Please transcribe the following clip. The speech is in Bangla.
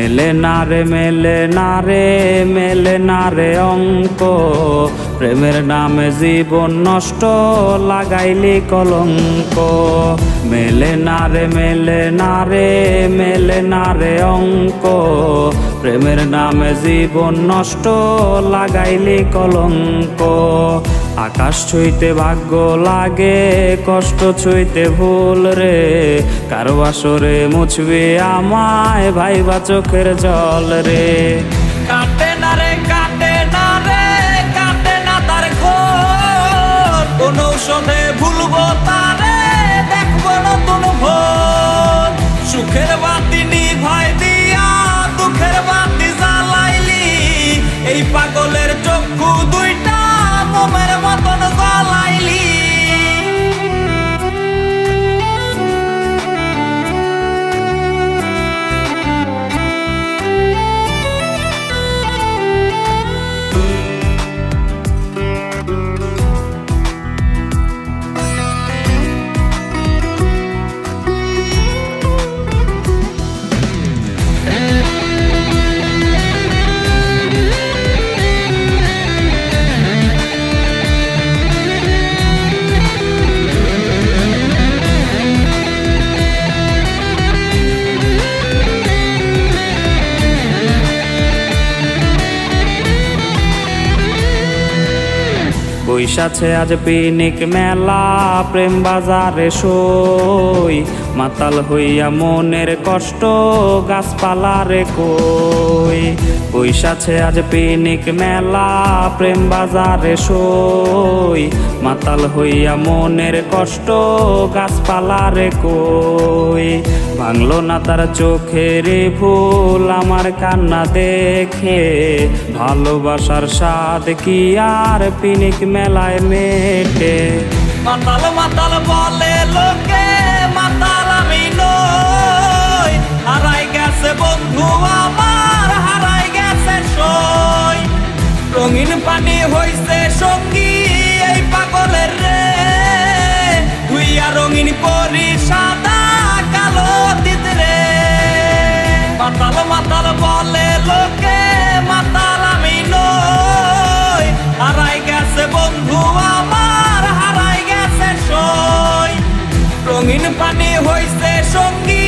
মেলে না রে মেলে না রে মেলে না রে অঙ্ক, প্রেমের নামে জীবন নষ্ট লাগাইলি কলঙ্ক। মেলে না রে মেলে না রে মেলে না রে অঙ্ক, প্রেমের নামে জীবন নষ্ট লাগাইলি কলঙ্ক। আকাশ ছুঁইতে ভাগ্য লাগে, কষ্ট ছুঁইতে ভুল রে, কারো আসরে মুছবে আমায় ভাইবা চোখের জল রে। কাটে না রে কাটে না রে কাটে না তার ঘোর, কোন ঔষধে ভুলবো তারে দেখবো নতুন ভোর। সুখের বাতি নিভাই দিয়া দুঃখের বাতি জ্বালাইলি, এই পাগলের চক্ষু দুইটা মোমের মতন গলাইলি। বৈশাছে আজ পিনিক মেলা, প্রেম বাজারে সই, মাতাল হইয়া মনের কষ্ট গাছপালারে কই। বৈশাছে আজ পিনিক মেলা, প্রেম বাজারে সই, মাতাল হইয়া মনের কষ্ট গাছপালারে কই। ভাঙলো না তার চোখের ভুল আমার কান্না দেখে, ভালোবাসার স্বাদ কি আর পিনিক মেলায় মেটে। মাতাল মাতাল বলে লোকে, মাতাল আমি নই, হারাই গেছে বন্ধু আমার হারাই গেছে সই। রঙিন পানি হইছে সঙ্গী এই পাগলের রে, ধুইয়া রঙিন করি সাদা কালো দিত রে। মাতাল মাতাল বলে লোকে, মাতাল আমি নই, হারাই গেছে বন্ধু আমার হারাই গেছে সই। রঙিন পানি হইছে সঙ্গী